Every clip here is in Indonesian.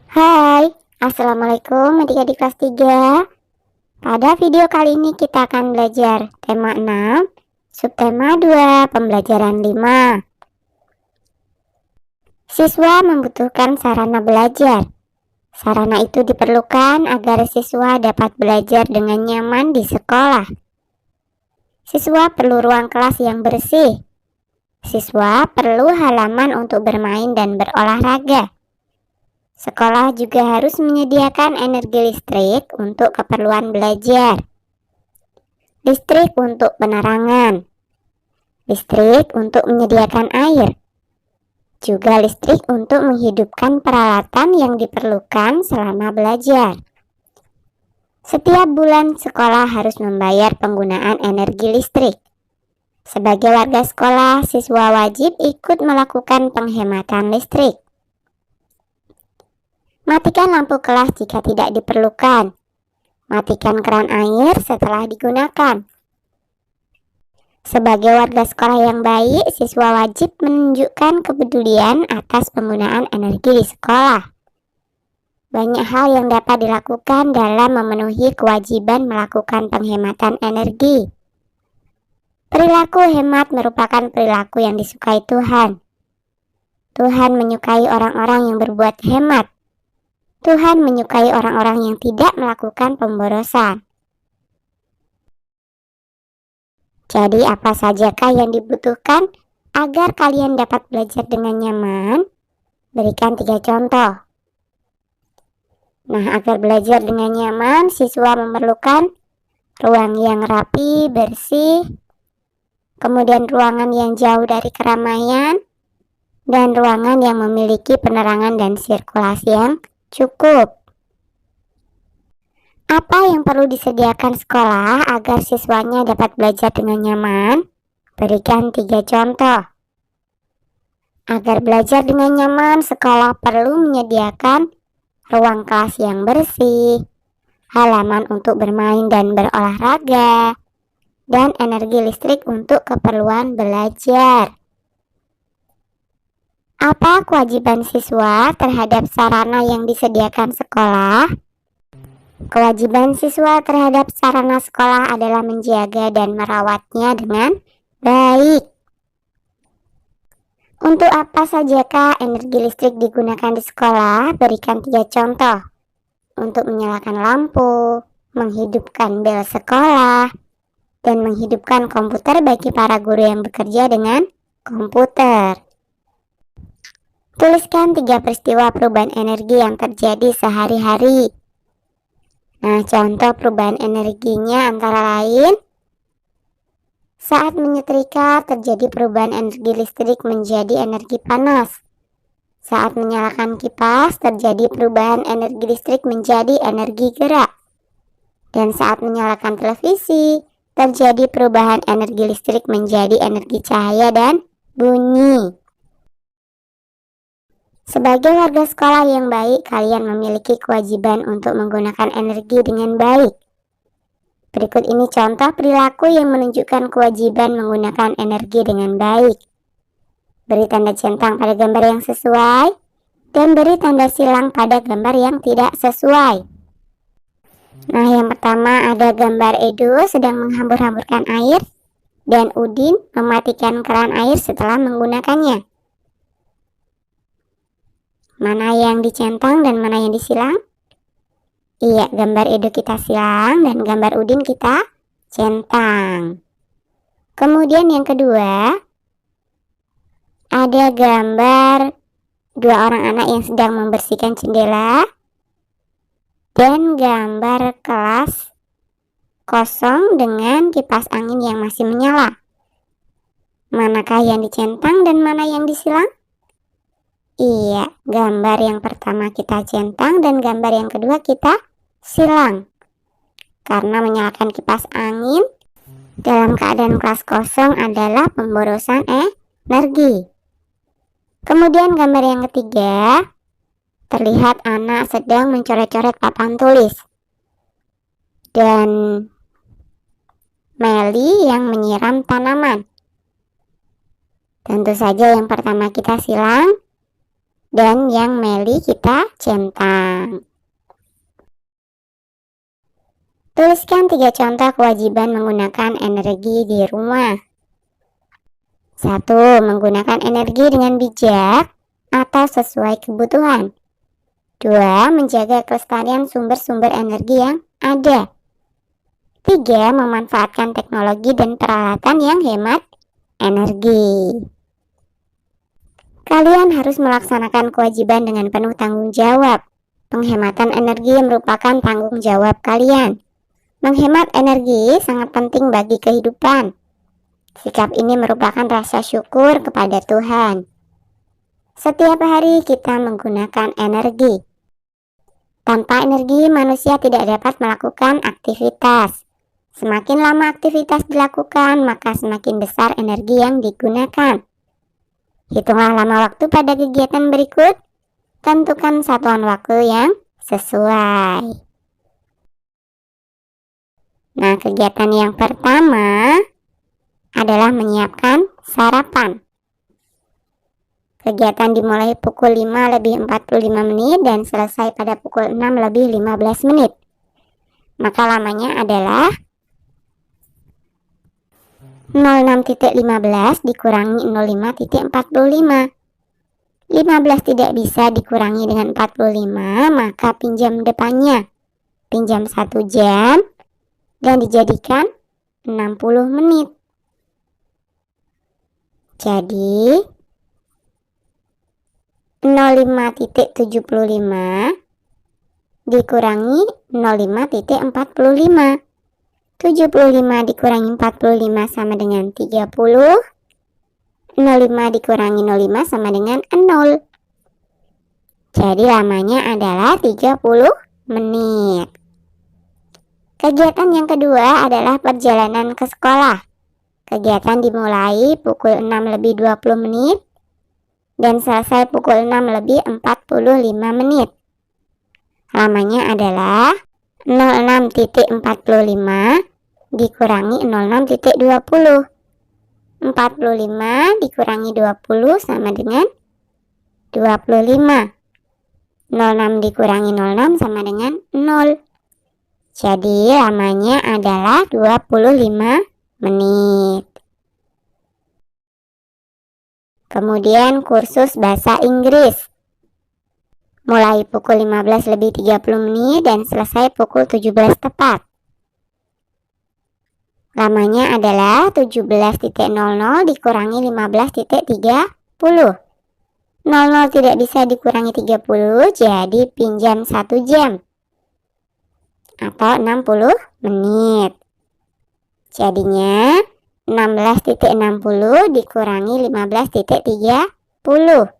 Hai, Assalamualaikum adik-adik kelas 3. Pada video kali ini kita akan belajar tema 6, subtema 2, pembelajaran 5. Siswa membutuhkan sarana belajar. Sarana itu diperlukan agar siswa dapat belajar dengan nyaman di sekolah. Siswa perlu ruang kelas yang bersih. Siswa perlu halaman untuk bermain dan berolahraga. Sekolah juga harus menyediakan energi listrik untuk keperluan belajar. Listrik untuk penerangan. Listrik untuk menyediakan air. Juga listrik untuk menghidupkan peralatan yang diperlukan selama belajar. Setiap bulan sekolah harus membayar penggunaan energi listrik. Sebagai warga sekolah, siswa wajib ikut melakukan penghematan listrik. Matikan lampu kelas jika tidak diperlukan. Matikan keran air setelah digunakan. Sebagai warga sekolah yang baik, siswa wajib menunjukkan kepedulian atas penggunaan energi di sekolah. Banyak hal yang dapat dilakukan dalam memenuhi kewajiban melakukan penghematan energi. Perilaku hemat merupakan perilaku yang disukai Tuhan. Tuhan menyukai orang-orang yang berbuat hemat. Tuhan menyukai orang-orang yang tidak melakukan pemborosan. Jadi apa sajakah yang dibutuhkan agar kalian dapat belajar dengan nyaman? Berikan 3 contoh. Nah, agar belajar dengan nyaman, siswa memerlukan ruang yang rapi, bersih, kemudian ruangan yang jauh dari keramaian, dan ruangan yang memiliki penerangan dan sirkulasi yang cukup. Apa yang perlu disediakan sekolah agar siswanya dapat belajar dengan nyaman? Berikan 3 contoh. Agar belajar dengan nyaman, sekolah perlu menyediakan ruang kelas yang bersih, halaman untuk bermain dan berolahraga, dan energi listrik untuk keperluan belajar. Apa kewajiban siswa terhadap sarana yang disediakan sekolah? Kewajiban siswa terhadap sarana sekolah adalah menjaga dan merawatnya dengan baik. Untuk apa sajakah energi listrik digunakan di sekolah? Berikan 3 contoh. Untuk menyalakan lampu, menghidupkan bel sekolah, dan menghidupkan komputer bagi para guru yang bekerja dengan komputer. Tuliskan 3 peristiwa perubahan energi yang terjadi sehari-hari. Nah, contoh perubahan energinya antara lain: saat menyetrika terjadi perubahan energi listrik menjadi energi panas. Saat menyalakan kipas terjadi perubahan energi listrik menjadi energi gerak. Dan saat menyalakan televisi terjadi perubahan energi listrik menjadi energi cahaya dan bunyi. Sebagai warga sekolah yang baik, kalian memiliki kewajiban untuk menggunakan energi dengan baik. Berikut ini contoh perilaku yang menunjukkan kewajiban menggunakan energi dengan baik. Beri tanda centang pada gambar yang sesuai, dan beri tanda silang pada gambar yang tidak sesuai. Nah, yang pertama ada gambar Edo sedang menghambur-hamburkan air, dan Udin mematikan keran air setelah menggunakannya. Mana yang dicentang dan mana yang disilang? Iya, gambar Edo kita silang dan gambar Udin kita centang. Kemudian yang kedua, ada gambar 2 orang anak yang sedang membersihkan jendela dan gambar kelas kosong dengan kipas angin yang masih menyala. Manakah yang dicentang dan mana yang disilang? Iya, gambar yang pertama kita centang dan gambar yang kedua kita silang. Karena menyalakan kipas angin dalam keadaan kelas kosong adalah pemborosan energi. Kemudian gambar yang ketiga, terlihat anak sedang mencoret-coret papan tulis. Dan Meli yang menyiram tanaman. Tentu saja yang pertama kita silang, dan yang meli kita centang. Tuliskan 3 contoh kewajiban menggunakan energi di rumah. 1. Menggunakan energi dengan bijak atau sesuai kebutuhan. 2. Menjaga kelestarian sumber-sumber energi yang ada. 3. Memanfaatkan teknologi dan peralatan yang hemat energi. Kalian harus melaksanakan kewajiban dengan penuh tanggung jawab. Penghematan energi merupakan tanggung jawab kalian. Menghemat energi sangat penting bagi kehidupan. Sikap ini merupakan rasa syukur kepada Tuhan. Setiap hari kita menggunakan energi. Tanpa energi, manusia tidak dapat melakukan aktivitas. Semakin lama aktivitas dilakukan, maka semakin besar energi yang digunakan. Hitunglah lama waktu pada kegiatan berikut. Tentukan satuan waktu yang sesuai. Nah, kegiatan yang pertama adalah menyiapkan sarapan. Kegiatan dimulai pukul 5 lebih 45 menit dan selesai pada pukul 6 lebih 15 menit. Maka lamanya adalah 06.15 dikurangi 05.45. 15 tidak bisa dikurangi dengan 45, maka pinjam depannya. Pinjam 1 jam dan dijadikan 60 menit. Jadi 05.75 dikurangi 05.45. 75 dikurangi 45 sama dengan 30. 05 dikurangi 05 sama dengan 0. Jadi lamanya adalah 30 menit. Kegiatan yang kedua adalah perjalanan ke sekolah. Kegiatan dimulai pukul 6 lebih 20 menit dan selesai pukul 6 lebih 45 menit. Lamanya adalah 06.45 dikurangi 06.20. 45 dikurangi 20 sama dengan 25. 06 dikurangi 06 sama dengan 0. Jadi lamanya adalah 25 menit. Kemudian kursus bahasa Inggris. Mulai pukul 15 lebih 30 menit dan selesai pukul 17 tepat. Lamanya adalah 17.00 dikurangi 15.30. 00 tidak bisa dikurangi 30, jadi pinjam 1 jam atau 60 menit. Jadinya 16.60 dikurangi 15.30.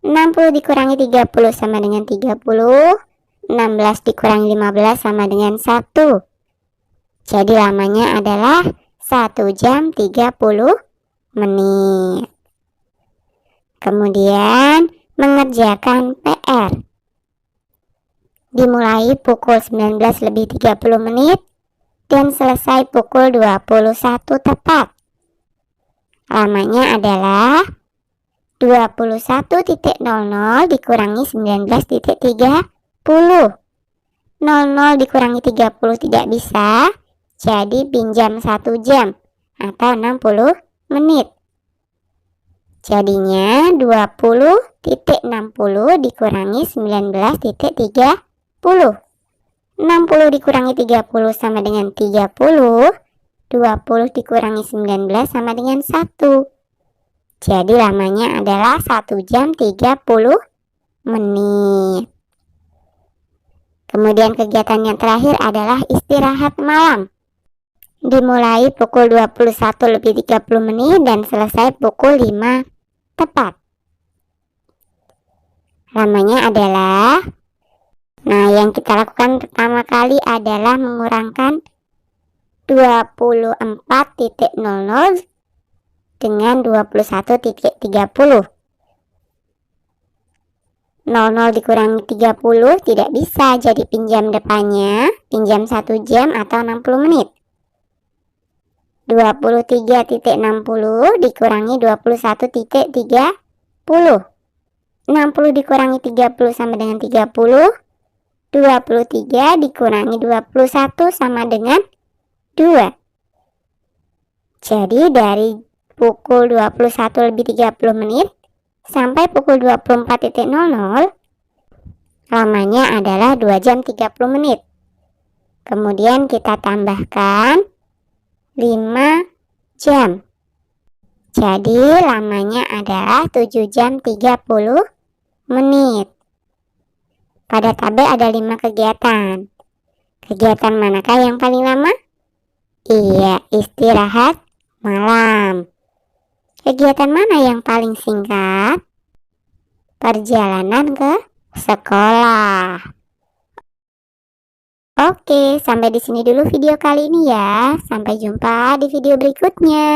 60 dikurangi 30 sama dengan 30. 16 dikurangi 15 sama dengan 1. Jadi lamanya adalah 1 jam 30 menit. Kemudian mengerjakan PR. Dimulai pukul 19 lebih 30 menit dan selesai pukul 21 tepat. Lamanya adalah 21.00 dikurangi 19.30. 00 dikurangi 30 tidak bisa, jadi pinjam 1 jam atau 60 menit. Jadinya 20.60 dikurangi 19.30. 60 dikurangi 30 sama dengan 30. 20 dikurangi 19 sama dengan 1. Jadi lamanya adalah 1 jam 30 menit. Kemudian kegiatan yang terakhir adalah istirahat malam. Dimulai pukul 21 lebih 30 menit dan selesai pukul 5 tepat. Lamanya adalah, yang kita lakukan pertama kali adalah mengurangkan 24.00 dengan 21.30. 00 dikurangi 30 tidak bisa, jadi pinjam depannya, pinjam 1 jam atau 60 menit. 23.60 dikurangi 21.30. 60 dikurangi 30 sama dengan 30. 23 dikurangi 21 sama dengan 2. Jadi dari pukul 21 lebih 30 menit sampai pukul 24.00 lamanya adalah 2 jam 30 menit. Kemudian kita tambahkan 5 jam. Jadi lamanya adalah 7 jam 30 menit. Pada tabel ada 5 kegiatan. Kegiatan manakah yang paling lama? Iya, istirahat malam. Kegiatan mana yang paling singkat? Perjalanan ke sekolah. Oke, sampai di sini dulu video kali ini ya. Sampai jumpa di video berikutnya.